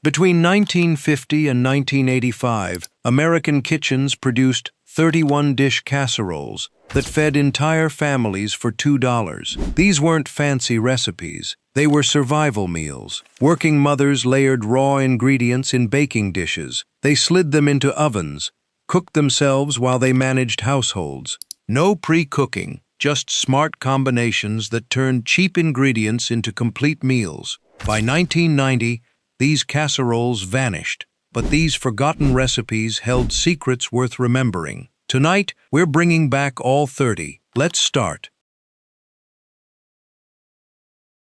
Between 1950 and 1985, American kitchens produced 31-dish casseroles that fed entire families for $2. These weren't fancy recipes. They were survival meals. Working mothers layered raw ingredients in baking dishes. They slid them into ovens, cooked themselves while they managed households. No pre-cooking, just smart combinations that turned cheap ingredients into complete meals. By 1990, these casseroles vanished, but these forgotten recipes held secrets worth remembering. Tonight, we're bringing back all 30. Let's start.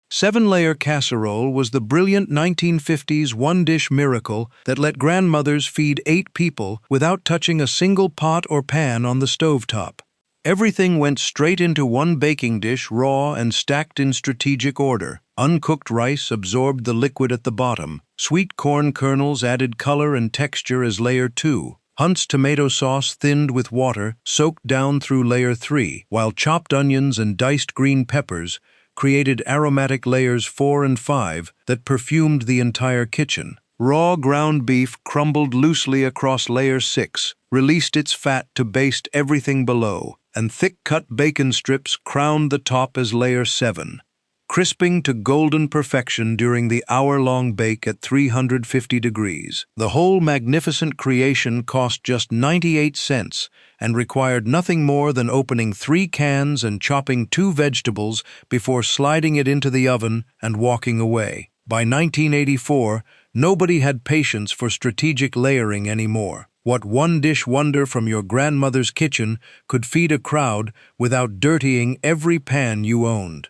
7-layer casserole was the brilliant 1950s one-dish miracle that let grandmothers feed 8 people without touching a single pot or pan on the stovetop. Everything went straight into one baking dish, raw and stacked in strategic order. Uncooked rice absorbed the liquid at the bottom. Sweet corn kernels added color and texture as layer 2. Hunt's tomato sauce thinned with water soaked down through layer 3, while chopped onions and diced green peppers created aromatic layers 4 and 5 that perfumed the entire kitchen. Raw ground beef crumbled loosely across layer 6, released its fat to baste everything below, and thick-cut bacon strips crowned the top as layer 7, crisping to golden perfection during the hour-long bake at 350 degrees. The whole magnificent creation cost just 98 cents and required nothing more than opening 3 cans and chopping 2 vegetables before sliding it into the oven and walking away. By 1984, nobody had patience for strategic layering anymore. What one-dish wonder from your grandmother's kitchen could feed a crowd without dirtying every pan you owned?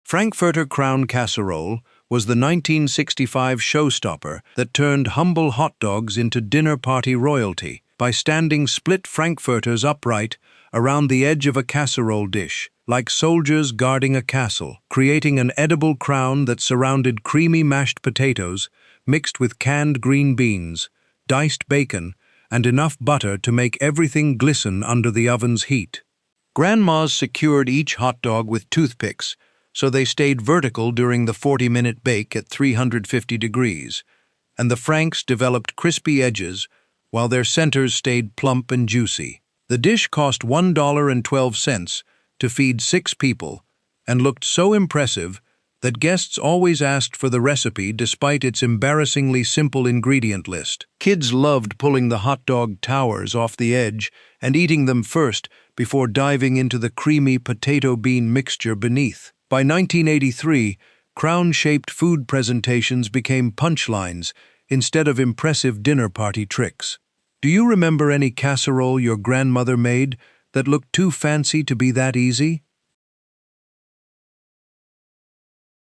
Frankfurter Crown Casserole was the 1965 showstopper that turned humble hot dogs into dinner party royalty by standing split frankfurters upright around the edge of a casserole dish, like soldiers guarding a castle, creating an edible crown that surrounded creamy mashed potatoes mixed with canned green beans, diced bacon, and enough butter to make everything glisten under the oven's heat. Grandmas secured each hot dog with toothpicks, so they stayed vertical during the 40-minute bake at 350 degrees, and the franks developed crispy edges while their centers stayed plump and juicy. The dish cost $1.12 to feed 6 people and looked so impressive that guests always asked for the recipe despite its embarrassingly simple ingredient list. Kids loved pulling the hot dog towers off the edge and eating them first before diving into the creamy potato-bean mixture beneath. By 1983, crown-shaped food presentations became punchlines instead of impressive dinner party tricks. Do you remember any casserole your grandmother made that looked too fancy to be that easy?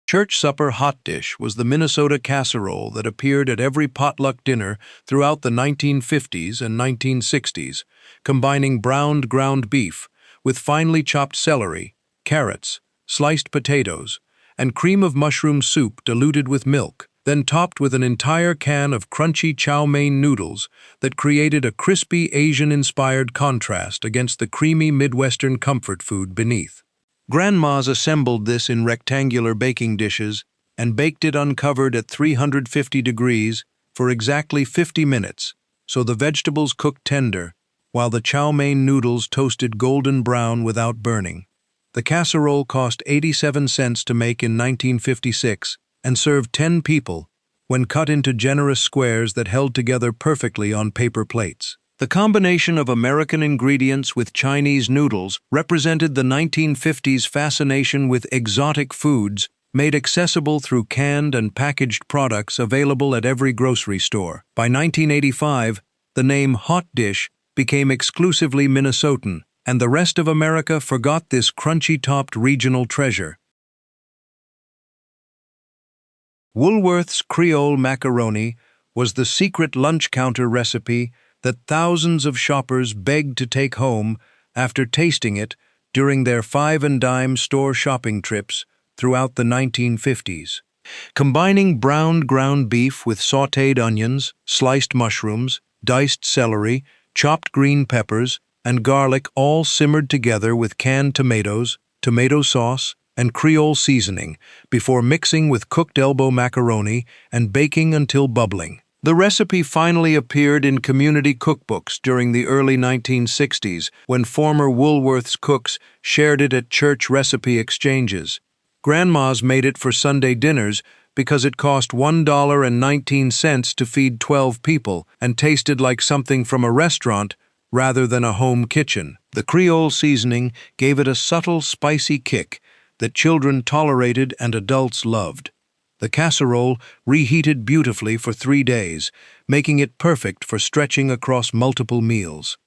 Church supper hot dish was the Minnesota casserole that appeared at every potluck dinner throughout the 1950s and 1960s, combining browned ground beef with finely chopped celery, carrots, sliced potatoes, and cream of mushroom soup diluted with milk, then topped with an entire can of crunchy chow mein noodles that created a crispy Asian-inspired contrast against the creamy Midwestern comfort food beneath. Grandmas assembled this in rectangular baking dishes and baked it uncovered at 350 degrees for exactly 50 minutes, so the vegetables cooked tender, while the chow mein noodles toasted golden brown without burning. The casserole cost 87 cents to make in 1956 and served 10 people when cut into generous squares that held together perfectly on paper plates. The combination of American ingredients with Chinese noodles represented the 1950s fascination with exotic foods made accessible through canned and packaged products available at every grocery store. By 1985, the name hot dish became exclusively Minnesotan, and the rest of America forgot this crunchy-topped regional treasure. Woolworth's Creole macaroni was the secret lunch counter recipe that thousands of shoppers begged to take home after tasting it during their 5-and-dime store shopping trips throughout the 1950s. Combining browned ground beef with sautéed onions, sliced mushrooms, diced celery, chopped green peppers, and garlic all simmered together with canned tomatoes, tomato sauce, and Creole seasoning before mixing with cooked elbow macaroni and baking until bubbling. The recipe finally appeared in community cookbooks during the early 1960s when former Woolworths cooks shared it at church recipe exchanges. Grandmas made it for Sunday dinners because it cost $1.19 to feed 12 people and tasted like something from a restaurant rather than a home kitchen. The Creole seasoning gave it a subtle, spicy kick that children tolerated and adults loved. The casserole reheated beautifully for 3 days, making it perfect for stretching across multiple meals.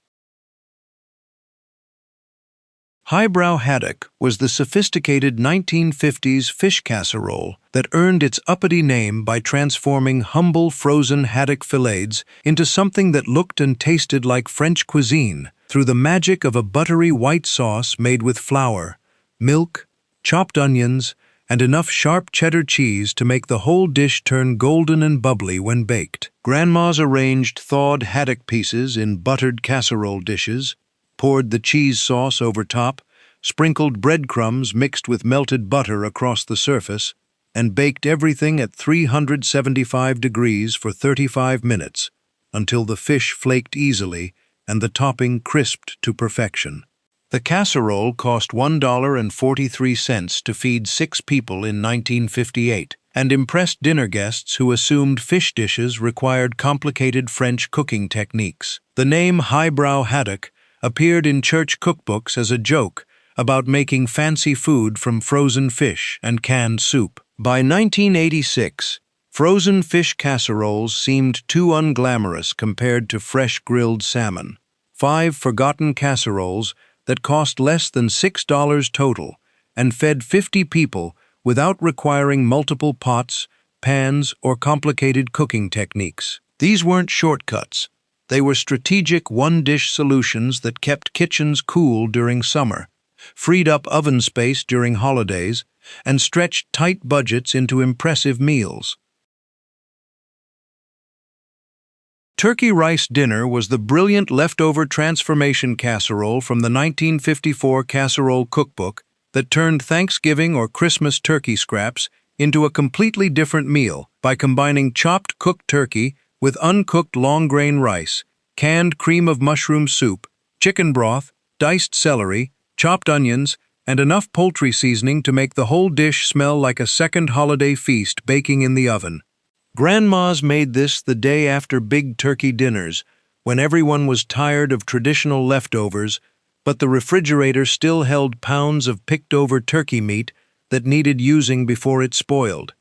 Highbrow haddock was the sophisticated 1950s fish casserole that earned its uppity name by transforming humble frozen haddock fillets into something that looked and tasted like French cuisine through the magic of a buttery white sauce made with flour, milk, chopped onions, and enough sharp cheddar cheese to make the whole dish turn golden and bubbly when baked. Grandmas arranged thawed haddock pieces in buttered casserole dishes, poured the cheese sauce over top, sprinkled breadcrumbs mixed with melted butter across the surface, and baked everything at 375 degrees for 35 minutes until the fish flaked easily and the topping crisped to perfection. The casserole cost $1.43 to feed 6 people in 1958 and impressed dinner guests who assumed fish dishes required complicated French cooking techniques. The name highbrow haddock appeared in church cookbooks as a joke about making fancy food from frozen fish and canned soup. By 1986, frozen fish casseroles seemed too unglamorous compared to fresh grilled salmon. 5 forgotten casseroles that cost less than $6 total and fed 50 people without requiring multiple pots, pans, or complicated cooking techniques. These weren't shortcuts. They were strategic one-dish solutions that kept kitchens cool during summer, freed up oven space during holidays, and stretched tight budgets into impressive meals. Turkey rice dinner was the brilliant leftover transformation casserole from the 1954 Casserole Cookbook that turned Thanksgiving or Christmas turkey scraps into a completely different meal by combining chopped cooked turkey with uncooked long-grain rice, canned cream of mushroom soup, chicken broth, diced celery, chopped onions, and enough poultry seasoning to make the whole dish smell like a second holiday feast baking in the oven. Grandmas made this the day after big turkey dinners, when everyone was tired of traditional leftovers, but the refrigerator still held pounds of picked-over turkey meat that needed using before it spoiled.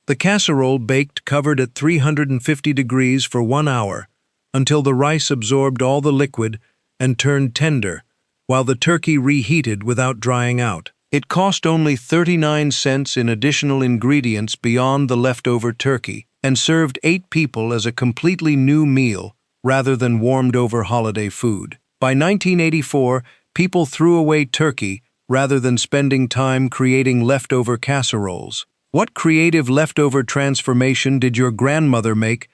The casserole baked covered at 350 degrees for 1 hour, until the rice absorbed all the liquid and turned tender, while the turkey reheated without drying out. It cost only 39 cents in additional ingredients beyond the leftover turkey, and served 8 people as a completely new meal rather than warmed-over holiday food. By 1984, people threw away turkey rather than spending time creating leftover casseroles. What creative leftover transformation did your grandmother make?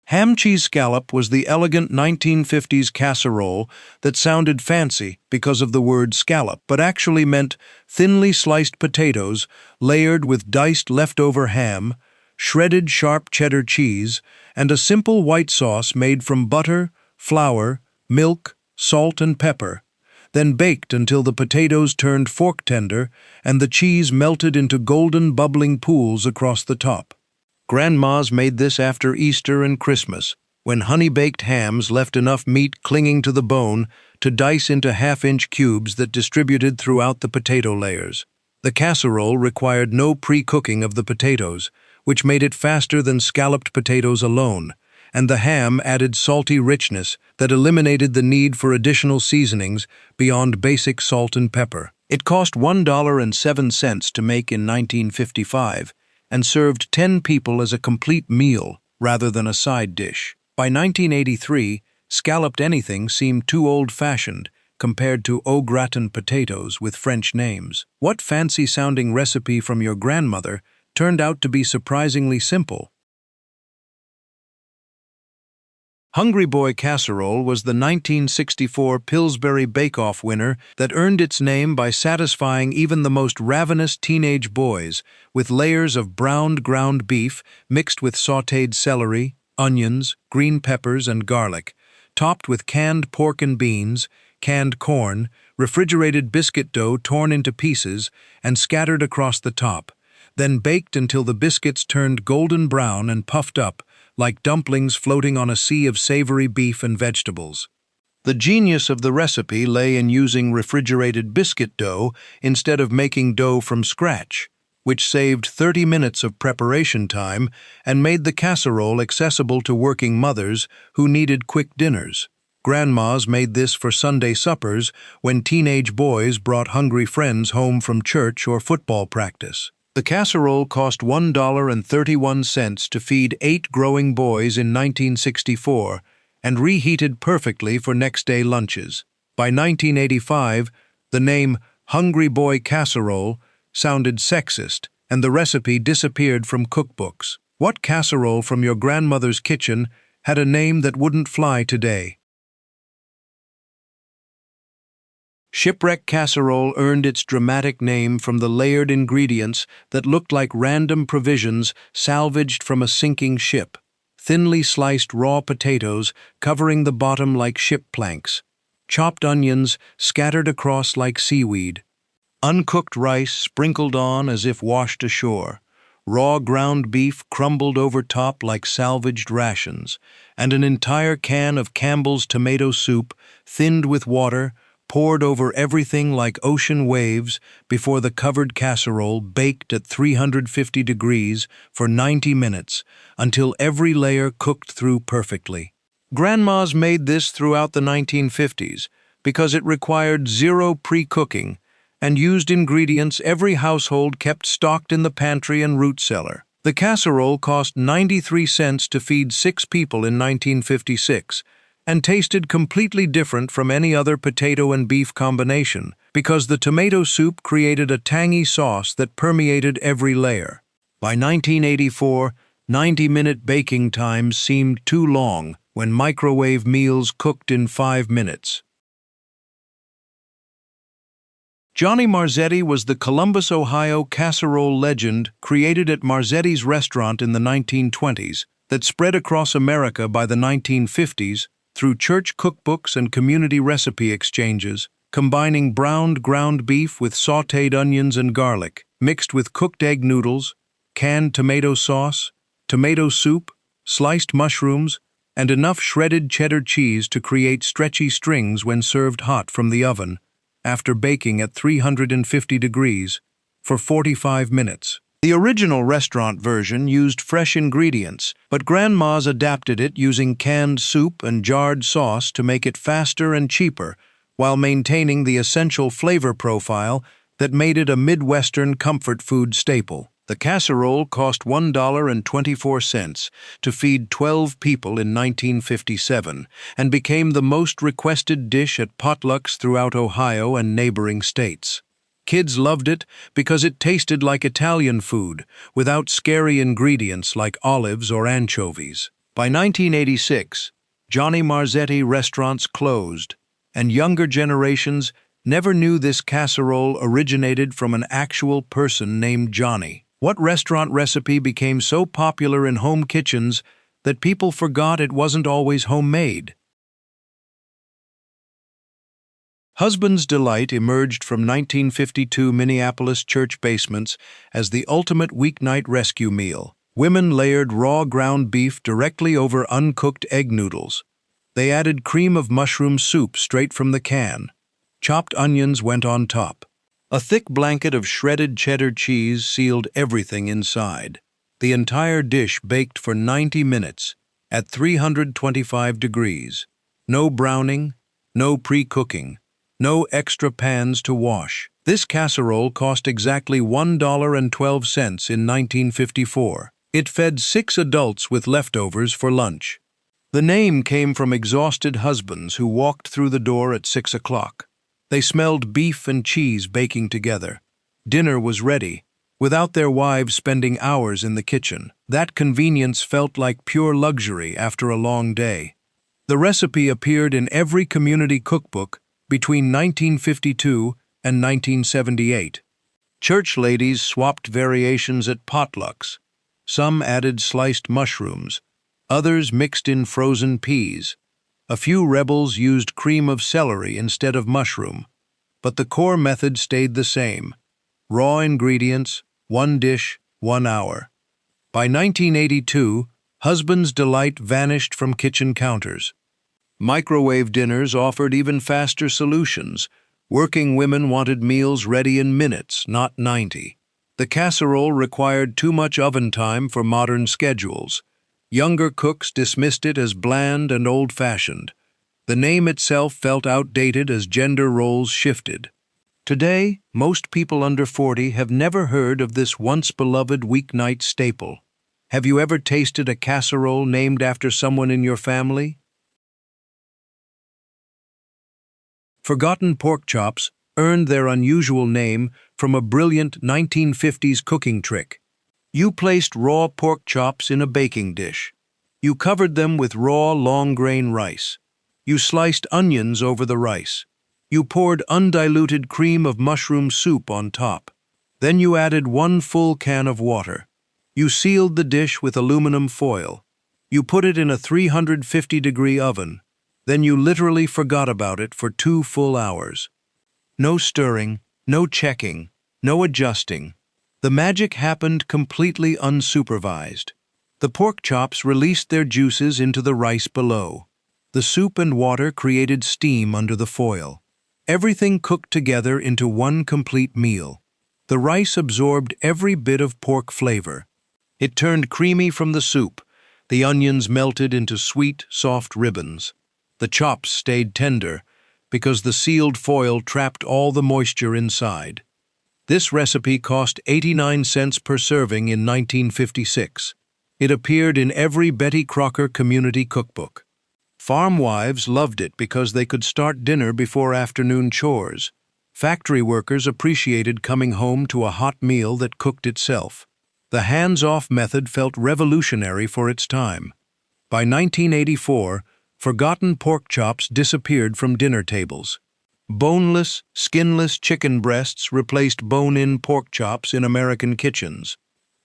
Ham cheese scallop was the elegant 1950s casserole that sounded fancy because of the word scallop, but actually meant thinly sliced potatoes layered with diced leftover ham, shredded sharp cheddar cheese, and a simple white sauce made from butter, flour, milk, salt, and pepper, then baked until the potatoes turned fork tender and the cheese melted into golden bubbling pools across the top. Grandmas made this after Easter and Christmas, when honey-baked hams left enough meat clinging to the bone to dice into half-inch cubes that distributed throughout the potato layers. The casserole required no pre-cooking of the potatoes, which made it faster than scalloped potatoes alone, and the ham added salty richness that eliminated the need for additional seasonings beyond basic salt and pepper. It cost $1.07 to make in 1955, and served 10 people as a complete meal rather than a side dish. By 1983, scalloped anything seemed too old-fashioned compared to au gratin potatoes with French names. What fancy-sounding recipe from your grandmother turned out to be surprisingly simple? Hungry Boy Casserole was the 1964 Pillsbury Bake-Off winner that earned its name by satisfying even the most ravenous teenage boys with layers of browned ground beef mixed with sautéed celery, onions, green peppers, and garlic, topped with canned pork and beans, canned corn, refrigerated biscuit dough torn into pieces and scattered across the top, then baked until the biscuits turned golden brown and puffed up, like dumplings floating on a sea of savory beef and vegetables. The genius of the recipe lay in using refrigerated biscuit dough instead of making dough from scratch, which saved 30 minutes of preparation time and made the casserole accessible to working mothers who needed quick dinners. Grandmas made this for Sunday suppers when teenage boys brought hungry friends home from church or football practice. The casserole cost $1.31 to feed 8 growing boys in 1964 and reheated perfectly for next-day lunches. By 1985, the name Hungry Boy Casserole sounded sexist and the recipe disappeared from cookbooks. What casserole from your grandmother's kitchen had a name that wouldn't fly today? Shipwreck casserole earned its dramatic name from the layered ingredients that looked like random provisions salvaged from a sinking ship. Thinly sliced raw potatoes covering the bottom like ship planks, chopped onions scattered across like seaweed, uncooked rice sprinkled on as if washed ashore, raw ground beef crumbled over top like salvaged rations, and an entire can of Campbell's tomato soup, thinned with water, poured over everything like ocean waves before the covered casserole baked at 350 degrees for 90 minutes until every layer cooked through perfectly. Grandmas made this throughout the 1950s because it required zero pre-cooking and used ingredients every household kept stocked in the pantry and root cellar. The casserole cost 93 cents to feed 6 people in 1956, and tasted completely different from any other potato and beef combination because the tomato soup created a tangy sauce that permeated every layer. By 1984, 90-minute baking times seemed too long when microwave meals cooked in 5 minutes. Johnny Marzetti was the Columbus, Ohio casserole legend created at Marzetti's restaurant in the 1920s that spread across America by the 1950s through church cookbooks and community recipe exchanges, combining browned ground beef with sautéed onions and garlic, mixed with cooked egg noodles, canned tomato sauce, tomato soup, sliced mushrooms, and enough shredded cheddar cheese to create stretchy strings when served hot from the oven, after baking at 350 degrees for 45 minutes. The original restaurant version used fresh ingredients, but grandmas adapted it using canned soup and jarred sauce to make it faster and cheaper, while maintaining the essential flavor profile that made it a Midwestern comfort food staple. The casserole cost $1.24 to feed 12 people in 1957 and became the most requested dish at potlucks throughout Ohio and neighboring states. Kids loved it because it tasted like Italian food, without scary ingredients like olives or anchovies. By 1986, Johnny Marzetti restaurants closed, and younger generations never knew this casserole originated from an actual person named Johnny. What restaurant recipe became so popular in home kitchens that people forgot it wasn't always homemade? Husband's Delight emerged from 1952 Minneapolis church basements as the ultimate weeknight rescue meal. Women layered raw ground beef directly over uncooked egg noodles. They added cream of mushroom soup straight from the can. Chopped onions went on top. A thick blanket of shredded cheddar cheese sealed everything inside. The entire dish baked for 90 minutes at 325 degrees. No browning, no pre-cooking, no extra pans to wash. This casserole cost exactly $1.12 in 1954. It fed 6 adults with leftovers for lunch. The name came from exhausted husbands who walked through the door at 6 o'clock. They smelled beef and cheese baking together. Dinner was ready, without their wives spending hours in the kitchen. That convenience felt like pure luxury after a long day. The recipe appeared in every community cookbook between 1952 and 1978. Church ladies swapped variations at potlucks. Some added sliced mushrooms, others mixed in frozen peas. A few rebels used cream of celery instead of mushroom, but the core method stayed the same. Raw ingredients, one dish, 1 hour. By 1982, Husband's Delight vanished from kitchen counters. Microwave dinners offered even faster solutions. Working women wanted meals ready in minutes, not 90. The casserole required too much oven time for modern schedules. Younger cooks dismissed it as bland and old-fashioned. The name itself felt outdated as gender roles shifted. Today, most people under 40 have never heard of this once-beloved weeknight staple. Have you ever tasted a casserole named after someone in your family? Forgotten pork chops earned their unusual name from a brilliant 1950s cooking trick. You placed raw pork chops in a baking dish. You covered them with raw long-grain rice. You sliced onions over the rice. You poured undiluted cream of mushroom soup on top. Then you added 1 full can of water. You sealed the dish with aluminum foil. You put it in a 350-degree oven. Then you literally forgot about it for 2 full hours. No stirring, no checking, no adjusting. The magic happened completely unsupervised. The pork chops released their juices into the rice below. The soup and water created steam under the foil. Everything cooked together into one complete meal. The rice absorbed every bit of pork flavor. It turned creamy from the soup. The onions melted into sweet, soft ribbons. The chops stayed tender because the sealed foil trapped all the moisture inside. This recipe cost 89 cents per serving in 1956. It appeared in every Betty Crocker community cookbook. Farm wives loved it because they could start dinner before afternoon chores. Factory workers appreciated coming home to a hot meal that cooked itself. The hands-off method felt revolutionary for its time. By 1984, forgotten pork chops disappeared from dinner tables. Boneless, skinless chicken breasts replaced bone-in pork chops in American kitchens.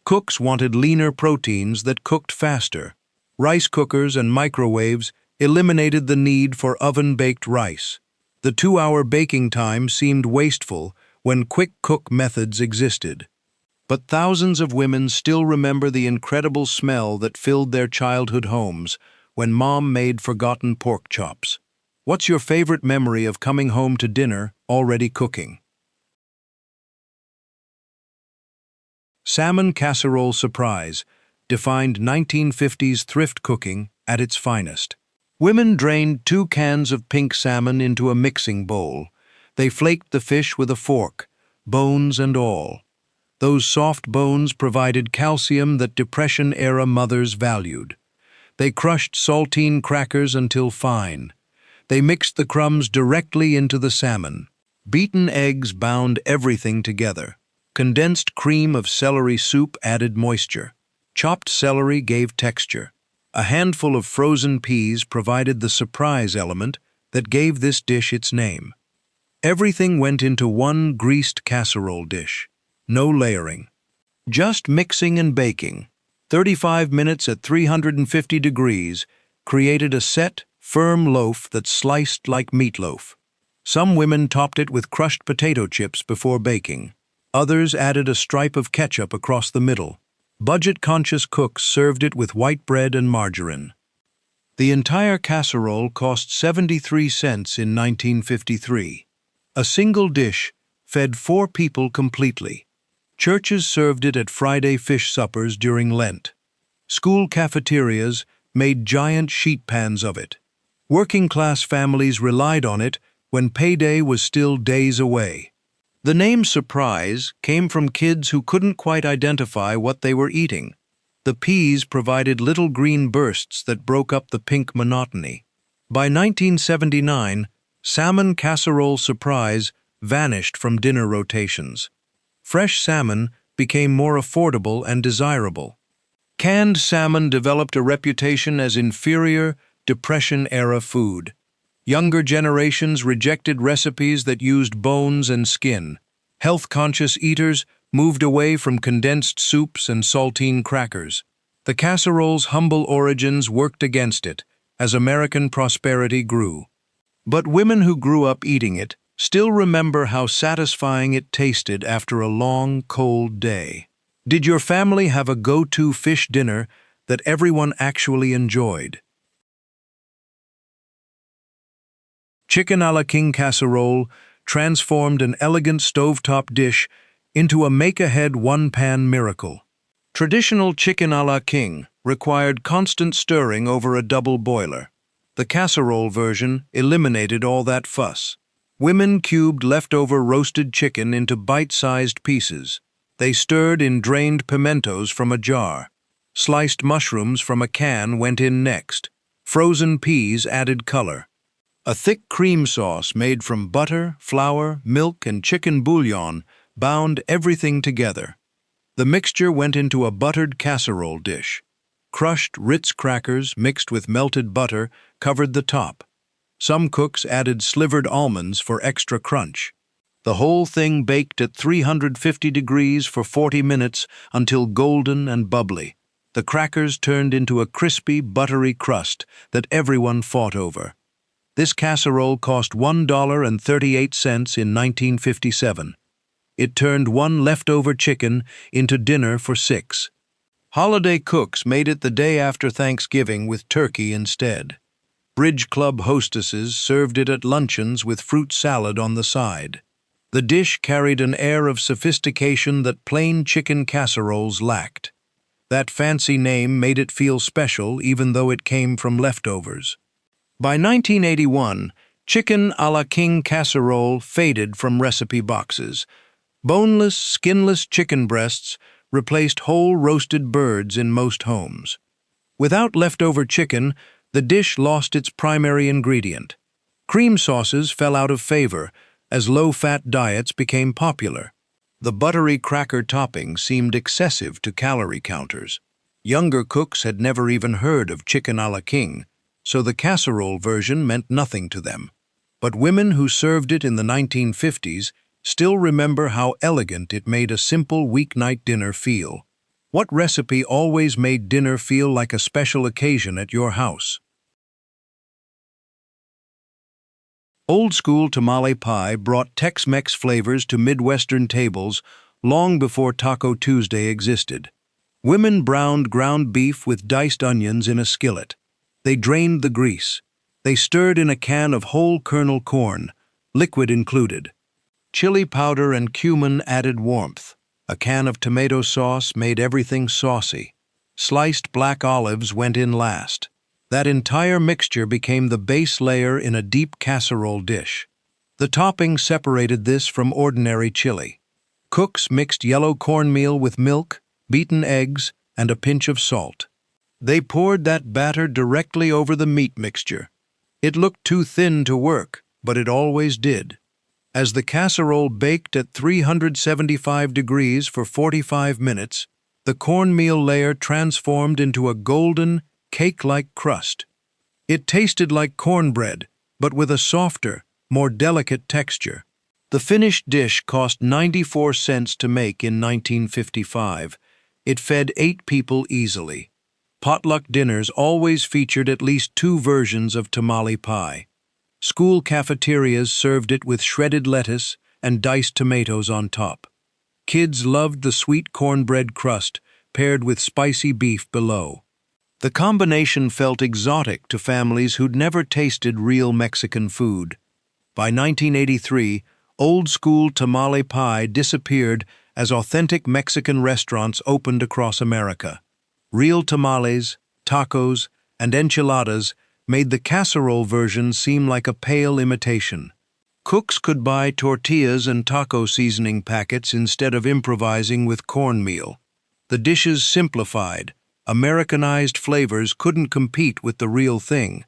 Cooks wanted leaner proteins that cooked faster. Rice cookers and microwaves eliminated the need for oven-baked rice. The 2-hour baking time seemed wasteful when quick-cook methods existed. But thousands of women still remember the incredible smell that filled their childhood homes when Mom made forgotten pork chops. What's your favorite memory of coming home to dinner already cooking? Salmon Casserole Surprise defined 1950s thrift cooking at its finest. Women drained 2 cans of pink salmon into a mixing bowl. They flaked the fish with a fork, bones and all. Those soft bones provided calcium that Depression-era mothers valued. They crushed saltine crackers until fine. They mixed the crumbs directly into the salmon. Beaten eggs bound everything together. Condensed cream of celery soup added moisture. Chopped celery gave texture. A handful of frozen peas provided the surprise element that gave this dish its name. Everything went into one greased casserole dish. No layering. Just mixing and baking. 35 minutes at 350 degrees created a set, firm loaf that sliced like meatloaf. Some women topped it with crushed potato chips before baking. Others added a stripe of ketchup across the middle. Budget-conscious cooks served it with white bread and margarine. The entire casserole cost 73 cents in 1953. A single dish fed 4 people completely. Churches served it at Friday fish suppers during Lent. School cafeterias made giant sheet pans of it. Working-class families relied on it when payday was still days away. The name Surprise came from kids who couldn't quite identify what they were eating. The peas provided little green bursts that broke up the pink monotony. By 1979, Salmon Casserole Surprise vanished from dinner rotations. Fresh salmon became more affordable and desirable. Canned salmon developed a reputation as inferior Depression-era food. Younger generations rejected recipes that used bones and skin. Health-conscious eaters moved away from condensed soups and saltine crackers. The casserole's humble origins worked against it as American prosperity grew. But women who grew up eating it still remember how satisfying it tasted after a long, cold day. Did your family have a go-to fish dinner that everyone actually enjoyed? Chicken a la king casserole transformed an elegant stovetop dish into a make-ahead one-pan miracle. Traditional chicken a la king required constant stirring over a double boiler. The casserole version eliminated all that fuss. Women cubed leftover roasted chicken into bite-sized pieces. They stirred in drained pimentos from a jar. Sliced mushrooms from a can went in next. Frozen peas added color. A thick cream sauce made from butter, flour, milk, and chicken bouillon bound everything together. The mixture went into a buttered casserole dish. Crushed Ritz crackers mixed with melted butter covered the top. Some cooks added slivered almonds for extra crunch. The whole thing baked at 350 degrees for 40 minutes until golden and bubbly. The crackers turned into a crispy, buttery crust that everyone fought over. This casserole cost $1.38 in 1957. It turned one leftover chicken into dinner for 6. Holiday cooks made it the day after Thanksgiving with turkey instead. Bridge club hostesses served it at luncheons with fruit salad on the side. The dish carried an air of sophistication that plain chicken casseroles lacked. That fancy name made it feel special even though it came from leftovers. By 1981, chicken a la king casserole faded from recipe boxes. Boneless, skinless chicken breasts replaced whole roasted birds in most homes. Without leftover chicken, the dish lost its primary ingredient. Cream sauces fell out of favor as low-fat diets became popular. The buttery cracker topping seemed excessive to calorie counters. Younger cooks had never even heard of chicken a la king, so the casserole version meant nothing to them. But women who served it in the 1950s still remember how elegant it made a simple weeknight dinner feel. What recipe always made dinner feel like a special occasion at your house? Old-school tamale pie brought Tex-Mex flavors to Midwestern tables long before Taco Tuesday existed. Women browned ground beef with diced onions in a skillet. They drained the grease. They stirred in a can of whole kernel corn, liquid included. Chili powder and cumin added warmth. A can of tomato sauce made everything saucy. Sliced black olives went in last. That entire mixture became the base layer in a deep casserole dish. The topping separated this from ordinary chili. Cooks mixed yellow cornmeal with milk, beaten eggs, and a pinch of salt. They poured that batter directly over the meat mixture. It looked too thin to work, but it always did. As the casserole baked at 375 degrees for 45 minutes, the cornmeal layer transformed into a golden, cake-like crust. It tasted like cornbread, but with a softer, more delicate texture. The finished dish cost 94 cents to make in 1955. It fed 8 people easily. Potluck dinners always featured at least 2 versions of tamale pie. School cafeterias served it with shredded lettuce and diced tomatoes on top. Kids loved the sweet cornbread crust paired with spicy beef below. The combination felt exotic to families who'd never tasted real Mexican food. By 1983, old-school tamale pie disappeared as authentic Mexican restaurants opened across America. Real tamales, tacos, and enchiladas made the casserole version seem like a pale imitation. Cooks could buy tortillas and taco seasoning packets instead of improvising with cornmeal. The dishes simplified. Americanized flavors couldn't compete with the real thing.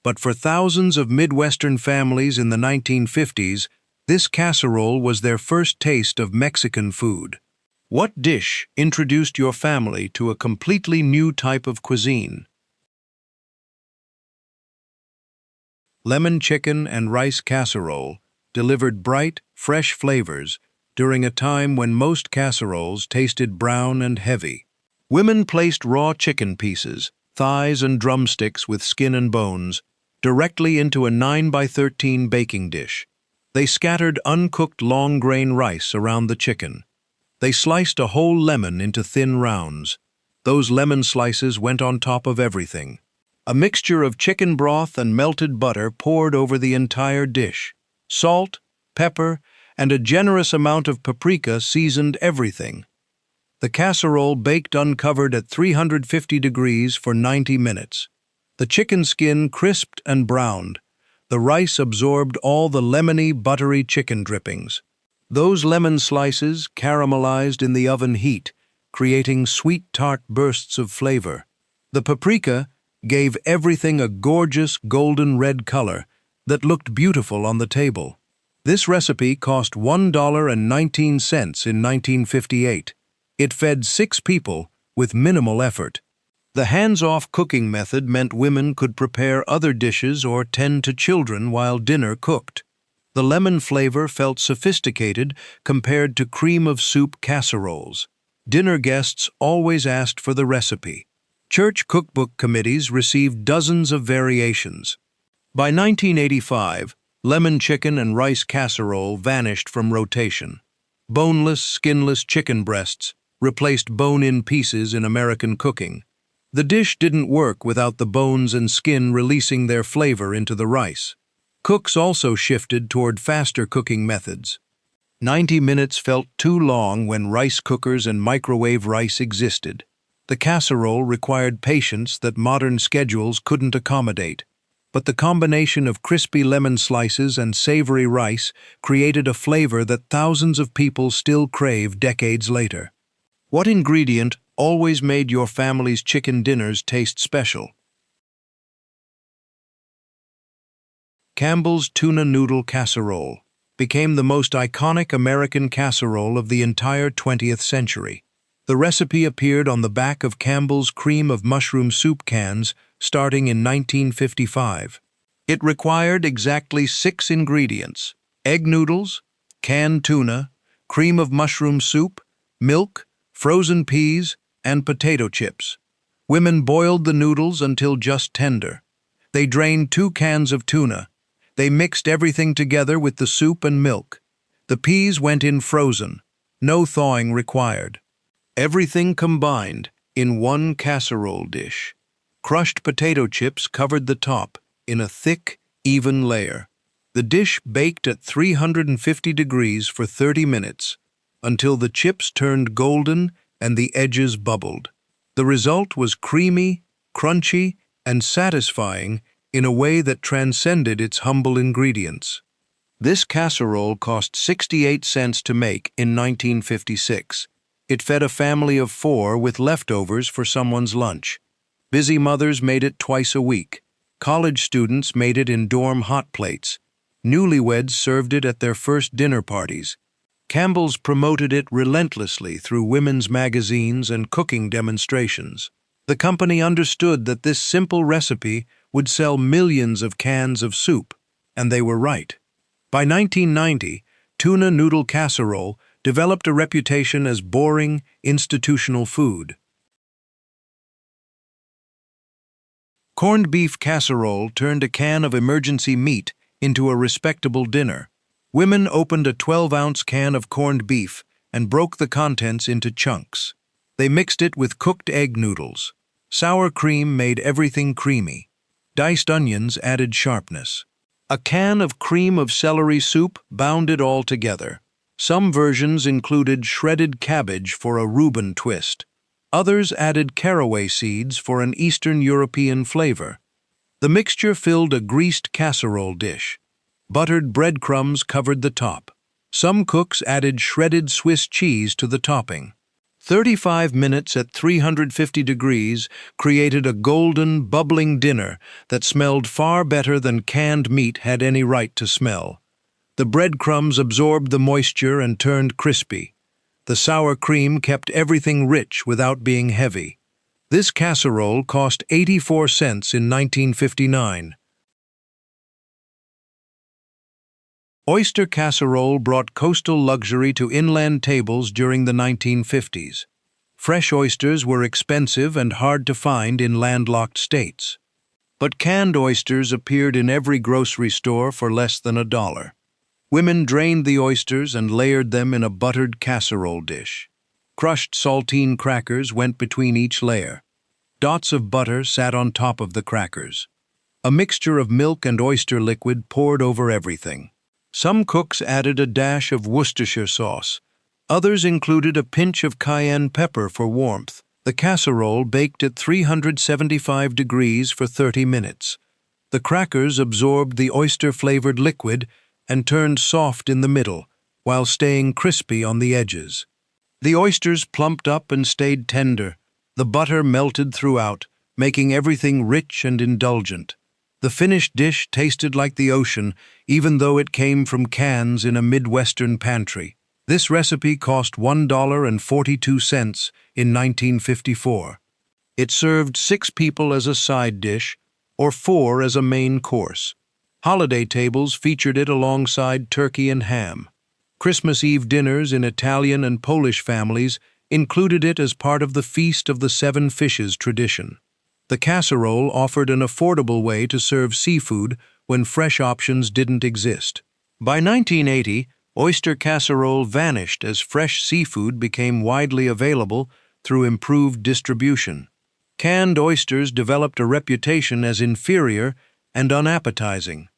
But for thousands of Midwestern families in the 1950s, this casserole was their first taste of Mexican food. What dish introduced your family to a completely new type of cuisine? lemon chicken and rice casserole delivered bright, fresh flavors during a time when most casseroles tasted brown and heavy. Women placed raw chicken pieces, thighs and drumsticks with skin and bones, directly into a 9 by 13 baking dish. They scattered uncooked long-grain rice around the chicken. They sliced a whole lemon into thin rounds. Those lemon slices went on top of everything. A mixture of chicken broth and melted butter poured over the entire dish. Salt, pepper, and a generous amount of paprika seasoned everything. The casserole baked uncovered at 350 degrees for 90 minutes. The chicken skin crisped and browned. The rice absorbed all the lemony, buttery chicken drippings. Those lemon slices caramelized in the oven heat, creating sweet tart bursts of flavor. The paprika gave everything a gorgeous golden red color that looked beautiful on the table. This recipe cost $1.19 in 1958. It fed 6 people with minimal effort. The hands-off cooking method meant women could prepare other dishes or tend to children while dinner cooked. The lemon flavor felt sophisticated compared to cream of soup casseroles. Dinner guests always asked for the recipe. Church cookbook committees received dozens of variations. By 1985, lemon chicken and rice casserole vanished from rotation. Boneless, skinless chicken breasts replaced bone-in pieces in American cooking. The dish didn't work without the bones and skin releasing their flavor into the rice. Cooks also shifted toward faster cooking methods. 90 minutes felt too long when rice cookers and microwave rice existed. The casserole required patience that modern schedules couldn't accommodate. But the combination of crispy lemon slices and savory rice created a flavor that thousands of people still crave decades later. What ingredient always made your family's chicken dinners taste special? Campbell's tuna noodle casserole became the most iconic American casserole of the entire 20th century. The recipe appeared on the back of Campbell's cream of mushroom soup cans starting in 1955. It required exactly 6 ingredients: egg noodles, canned tuna, cream of mushroom soup, milk, frozen peas, and potato chips. Women boiled the noodles until just tender. They drained 2 cans of tuna. They mixed everything together with the soup and milk. The peas went in frozen. No thawing required. Everything combined in one casserole dish. Crushed potato chips covered the top in a thick, even layer. The dish baked at 350 degrees for 30 minutes until the chips turned golden and the edges bubbled. The result was creamy, crunchy, and satisfying in a way that transcended its humble ingredients. This casserole cost 68 cents to make in 1956. It fed a family of 4 with leftovers for someone's lunch. Busy mothers made it twice a week. College students made it in dorm hot plates. Newlyweds served it at their first dinner parties. Campbell's promoted it relentlessly through women's magazines and cooking demonstrations. The company understood that this simple recipe would sell millions of cans of soup, and they were right. By 1990, tuna noodle casserole developed a reputation as boring, institutional food. Corned beef casserole turned a can of emergency meat into a respectable dinner. Women opened a 12-ounce can of corned beef and broke the contents into chunks. They mixed it with cooked egg noodles. Sour cream made everything creamy. Diced onions added sharpness. A can of cream of celery soup bound it all together. Some versions included shredded cabbage for a Reuben twist. Others added caraway seeds for an Eastern European flavor. The mixture filled a greased casserole dish. Buttered breadcrumbs covered the top. Some cooks added shredded Swiss cheese to the topping. 35 minutes at 350 degrees created a golden, bubbling dinner that smelled far better than canned meat had any right to smell. The breadcrumbs absorbed the moisture and turned crispy. The sour cream kept everything rich without being heavy. This casserole cost 84 cents in 1959. Oyster casserole brought coastal luxury to inland tables during the 1950s. Fresh oysters were expensive and hard to find in landlocked states. But canned oysters appeared in every grocery store for less than $1. Women drained the oysters and layered them in a buttered casserole dish. Crushed saltine crackers went between each layer. Dots of butter sat on top of the crackers. A mixture of milk and oyster liquid poured over everything. Some cooks added a dash of Worcestershire sauce. Others included a pinch of cayenne pepper for warmth. The casserole baked at 375 degrees for 30 minutes. The crackers absorbed the oyster-flavored liquid and turned soft in the middle, while staying crispy on the edges. The oysters plumped up and stayed tender. The butter melted throughout, making everything rich and indulgent. The finished dish tasted like the ocean, even though it came from cans in a Midwestern pantry. This recipe cost $1.42 in 1954. It served 6 people as a side dish, or 4 as a main course. Holiday tables featured it alongside turkey and ham. Christmas Eve dinners in Italian and Polish families included it as part of the Feast of the Seven Fishes tradition. The casserole offered an affordable way to serve seafood when fresh options didn't exist. By 1980, oyster casserole vanished as fresh seafood became widely available through improved distribution. Canned oysters developed a reputation as inferior and unappetizing.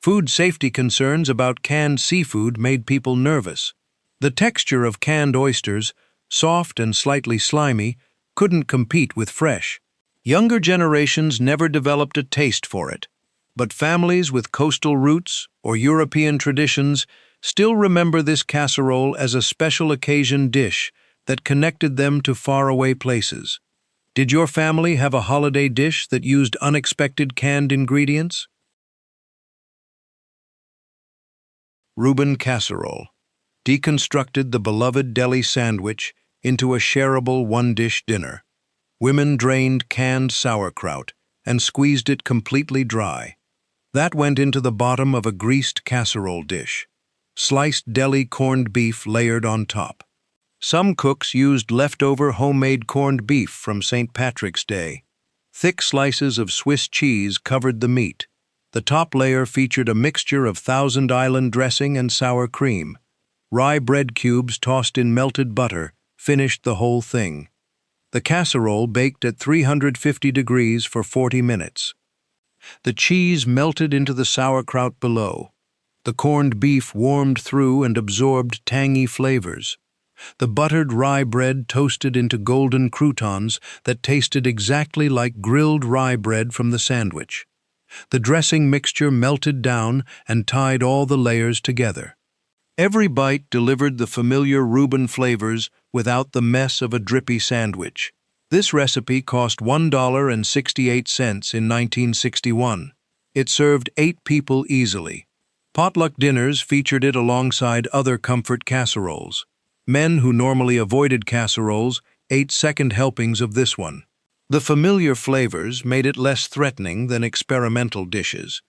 Food safety concerns about canned seafood made people nervous. The texture of canned oysters, soft and slightly slimy, couldn't compete with fresh. Younger generations never developed a taste for it, but families with coastal roots or European traditions still remember this casserole as a special occasion dish that connected them to faraway places. Did your family have a holiday dish that used unexpected canned ingredients? Reuben casserole deconstructed the beloved deli sandwich into a shareable one-dish dinner. Women drained canned sauerkraut and squeezed it completely dry. That went into the bottom of a greased casserole dish. Sliced deli corned beef layered on top. Some cooks used leftover homemade corned beef from St. Patrick's Day. Thick slices of Swiss cheese covered the meat. The top layer featured a mixture of Thousand Island dressing and sour cream. Rye bread cubes tossed in melted butter finished the whole thing. The casserole baked at 350 degrees for 40 minutes. The cheese melted into the sauerkraut below. The corned beef warmed through and absorbed tangy flavors. The buttered rye bread toasted into golden croutons that tasted exactly like grilled rye bread from the sandwich. The dressing mixture melted down and tied all the layers together. Every bite delivered the familiar Reuben flavors without the mess of a drippy sandwich. This recipe cost $1.68 in 1961. It served 8 people easily. Potluck dinners featured it alongside other comfort casseroles. Men who normally avoided casseroles ate second helpings of this one. The familiar flavors made it less threatening than experimental dishes.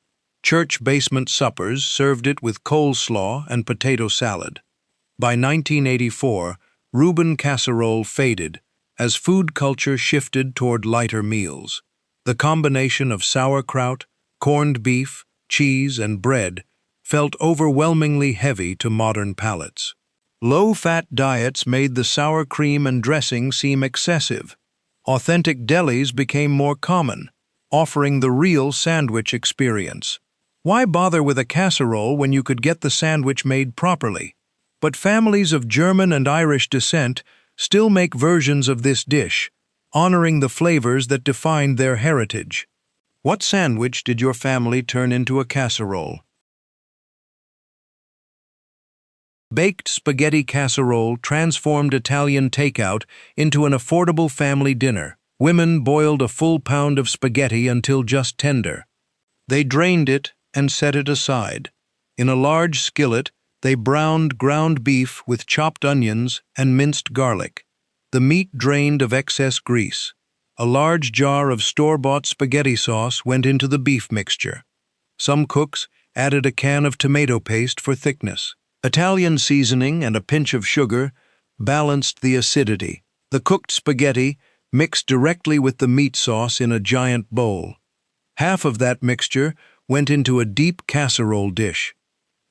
Church basement suppers served it with coleslaw and potato salad. By 1984, Reuben casserole faded as food culture shifted toward lighter meals. The combination of sauerkraut, corned beef, cheese, and bread felt overwhelmingly heavy to modern palates. Low-fat diets made the sour cream and dressing seem excessive. Authentic delis became more common, offering the real sandwich experience. Why bother with a casserole when you could get the sandwich made properly? But families of German and Irish descent still make versions of this dish, honoring the flavors that defined their heritage. What sandwich did your family turn into a casserole? Baked spaghetti casserole transformed Italian takeout into an affordable family dinner. Women boiled a full pound of spaghetti until just tender. They drained it and set it aside. In a large skillet, they browned ground beef with chopped onions and minced garlic. The meat drained of excess grease. A large jar of store-bought spaghetti sauce went into the beef mixture. Some cooks added a can of tomato paste for thickness. Italian seasoning and a pinch of sugar balanced the acidity. The cooked spaghetti mixed directly with the meat sauce in a giant bowl. Half of that mixture went into a deep casserole dish.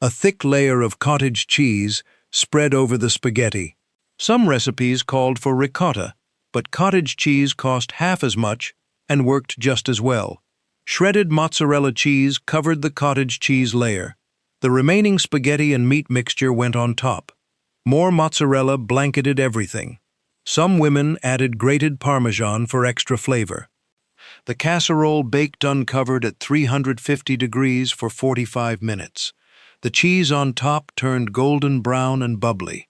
A thick layer of cottage cheese spread over the spaghetti. Some recipes called for ricotta, but cottage cheese cost half as much and worked just as well. Shredded mozzarella cheese covered the cottage cheese layer. The remaining spaghetti and meat mixture went on top. More mozzarella blanketed everything. Some women added grated Parmesan for extra flavor. The casserole baked uncovered at 350 degrees for 45 minutes. The cheese on top turned golden brown and bubbly.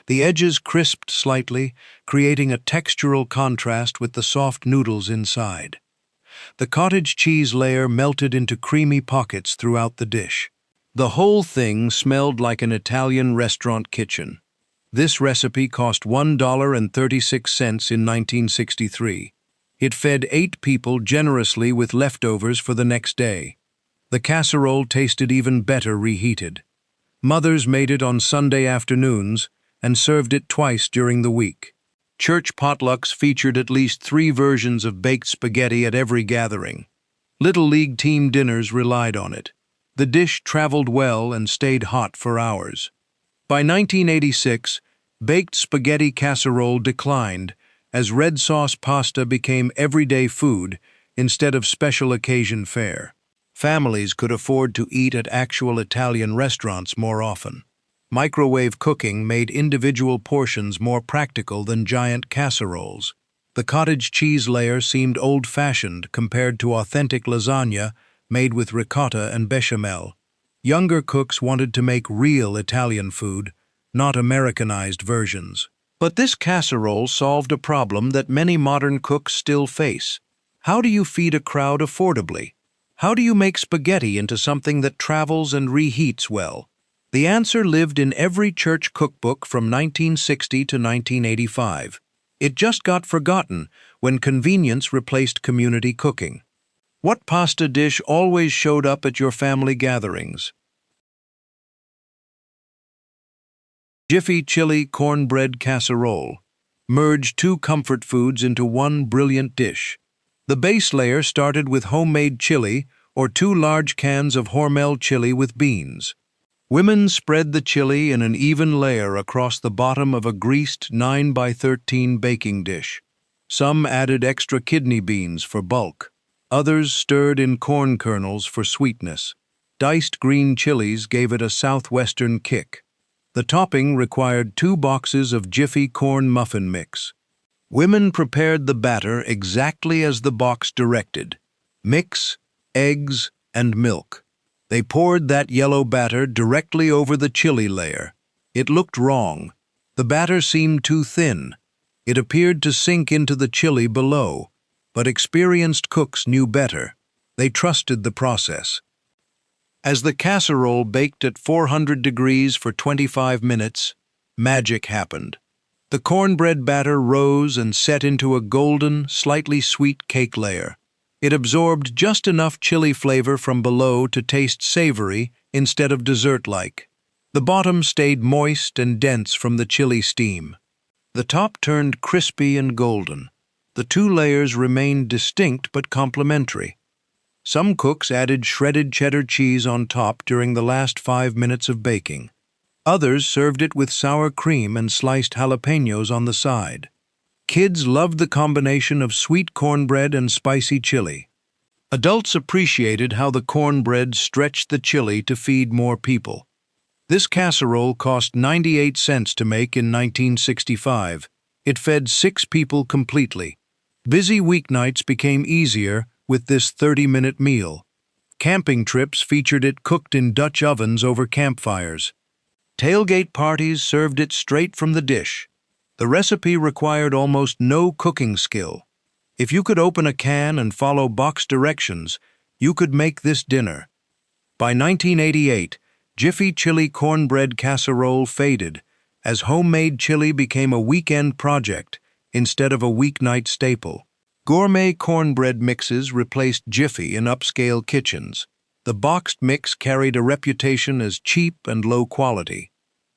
The edges crisped slightly, creating a textural contrast with the soft noodles inside. The cottage cheese layer melted into creamy pockets throughout the dish. The whole thing smelled like an Italian restaurant kitchen. This recipe cost $1.36 in 1963. It fed 8 people generously with leftovers for the next day. The casserole tasted even better reheated. Mothers made it on Sunday afternoons and served it twice during the week. Church potlucks featured at least 3 versions of baked spaghetti at every gathering. Little League team dinners relied on it. The dish traveled well and stayed hot for hours. By 1986, baked spaghetti casserole declined as red sauce pasta became everyday food instead of special occasion fare. Families could afford to eat at actual Italian restaurants more often. Microwave cooking made individual portions more practical than giant casseroles. The cottage cheese layer seemed old-fashioned compared to authentic lasagna made with ricotta and bechamel. Younger cooks wanted to make real Italian food, not Americanized versions. But this casserole solved a problem that many modern cooks still face. How do you feed a crowd affordably? How do you make spaghetti into something that travels and reheats well? The answer lived in every church cookbook from 1960 to 1985. It just got forgotten when convenience replaced community cooking. What pasta dish always showed up at your family gatherings? Jiffy Chili Cornbread Casserole. Merge 2 comfort foods into one brilliant dish. The base layer started with homemade chili or 2 large cans of Hormel chili with beans. Women spread the chili in an even layer across the bottom of a greased 9x13 baking dish. Some added extra kidney beans for bulk. Others stirred in corn kernels for sweetness. Diced green chilies gave it a southwestern kick. The topping required 2 boxes of Jiffy corn muffin mix. Women prepared the batter exactly as the box directed. Mix, eggs, and milk. They poured that yellow batter directly over the chili layer. It looked wrong. The batter seemed too thin. It appeared to sink into the chili below, but experienced cooks knew better. They trusted the process. As the casserole baked at 400 degrees for 25 minutes, magic happened. The cornbread batter rose and set into a golden, slightly sweet cake layer. It absorbed just enough chili flavor from below to taste savory instead of dessert-like. The bottom stayed moist and dense from the chili steam. The top turned crispy and golden. The 2 layers remained distinct but complementary. Some cooks added shredded cheddar cheese on top during the last 5 minutes of baking. Others served it with sour cream and sliced jalapenos on the side. Kids loved the combination of sweet cornbread and spicy chili. Adults appreciated how the cornbread stretched the chili to feed more people. This casserole cost 98 cents to make in 1965. It fed 6 people completely. Busy weeknights became easier with this 30-minute meal. Camping trips featured it cooked in Dutch ovens over campfires. Tailgate parties served it straight from the dish. The recipe required almost no cooking skill. If you could open a can and follow box directions, you could make this dinner. By 1988, Jiffy Chili Cornbread Casserole faded as homemade chili became a weekend project instead of a weeknight staple. Gourmet cornbread mixes replaced Jiffy in upscale kitchens. The boxed mix carried a reputation as cheap and low quality.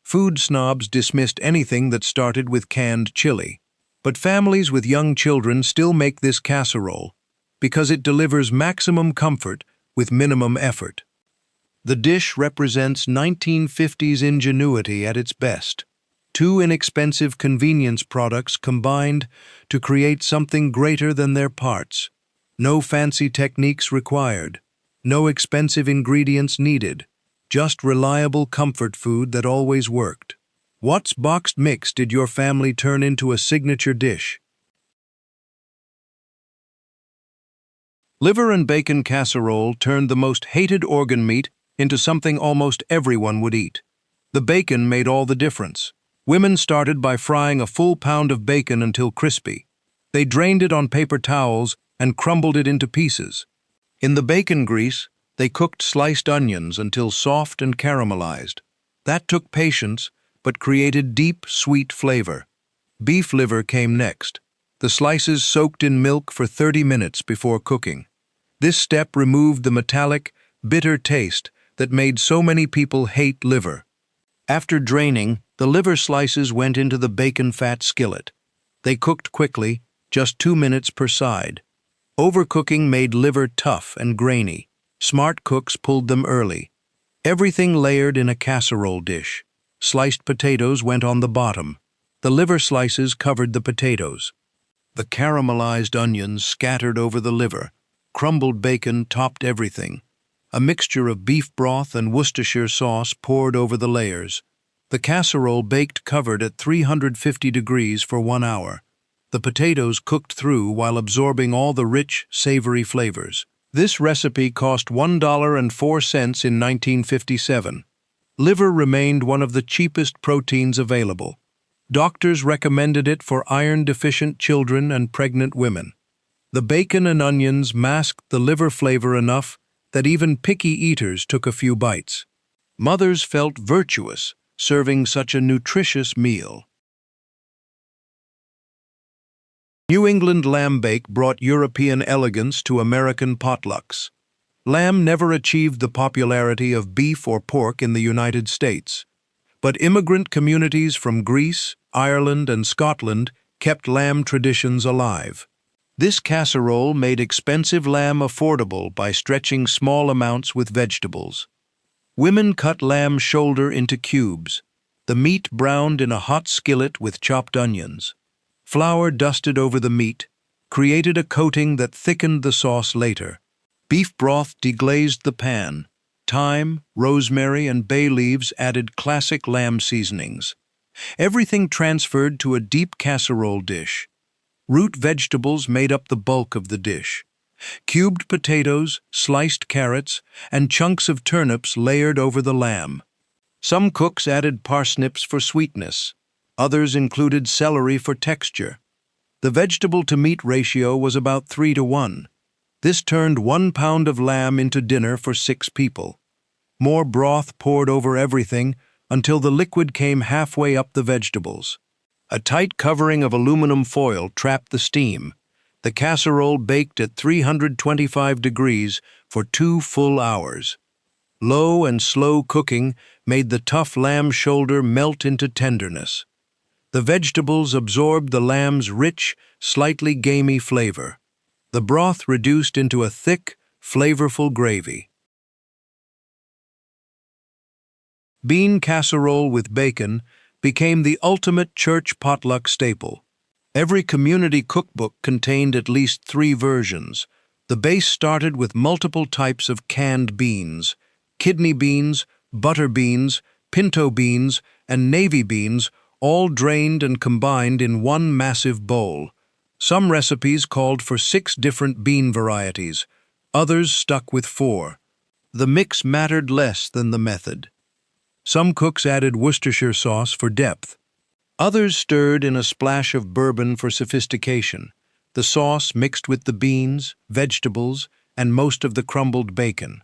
Food snobs dismissed anything that started with canned chili. But families with young children still make this casserole because it delivers maximum comfort with minimum effort. The dish represents 1950s ingenuity at its best. Two inexpensive convenience products combined to create something greater than their parts. No fancy techniques required. No expensive ingredients needed. Just reliable comfort food that always worked. What's boxed mix did your family turn into a signature dish? Liver and bacon casserole turned the most hated organ meat into something almost everyone would eat. The bacon made all the difference. Women started by frying a full pound of bacon until crispy. They drained it on paper towels and crumbled it into pieces. In the bacon grease, they cooked sliced onions until soft and caramelized. That took patience, but created deep, sweet flavor. Beef liver came next. The slices soaked in milk for 30 minutes before cooking. This step removed the metallic, bitter taste that made so many people hate liver. After draining, the liver slices went into the bacon fat skillet. They cooked quickly, just 2 minutes per side. Overcooking made liver tough and grainy. Smart cooks pulled them early. Everything layered in a casserole dish. Sliced potatoes went on the bottom. The liver slices covered the potatoes. The caramelized onions scattered over the liver. Crumbled bacon topped everything. A mixture of beef broth and Worcestershire sauce poured over the layers. The casserole baked covered at 350 degrees for 1 hour. The potatoes cooked through while absorbing all the rich, savory flavors. This recipe cost $1.04 in 1957. Liver remained one of the cheapest proteins available. Doctors recommended it for iron-deficient children and pregnant women. The bacon and onions masked the liver flavor enough that even picky eaters took a few bites. Mothers felt virtuous serving such a nutritious meal. New England lamb bake brought European elegance to American potlucks. Lamb never achieved the popularity of beef or pork in the United States, but immigrant communities from Greece, Ireland, and Scotland kept lamb traditions alive. This casserole made expensive lamb affordable by stretching small amounts with vegetables. Women cut lamb shoulder into cubes. The meat browned in a hot skillet with chopped onions. Flour dusted over the meat, created a coating that thickened the sauce later. Beef broth deglazed the pan. Thyme, rosemary, and bay leaves added classic lamb seasonings. Everything transferred to a deep casserole dish. Root vegetables made up the bulk of the dish. Cubed potatoes, sliced carrots, and chunks of turnips layered over the lamb. Some cooks added parsnips for sweetness. Others included celery for texture. The vegetable-to-meat ratio was about 3-to-1. This turned 1 pound of lamb into dinner for 6 people. More broth poured over everything until the liquid came halfway up the vegetables. A tight covering of aluminum foil trapped the steam. The casserole baked at 325 degrees for 2 full hours. Low and slow cooking made the tough lamb shoulder melt into tenderness. The vegetables absorbed the lamb's rich, slightly gamey flavor. The broth reduced into a thick, flavorful gravy. Bean casserole with bacon became the ultimate church potluck staple. Every community cookbook contained at least 3 versions. The base started with multiple types of canned beans: kidney beans, butter beans, pinto beans, and navy beans, all drained and combined in one massive bowl. Some recipes called for 6 different bean varieties. Others stuck with 4. The mix mattered less than the method. Some cooks added Worcestershire sauce for depth. Others stirred in a splash of bourbon for sophistication. The sauce mixed with the beans, vegetables, and most of the crumbled bacon.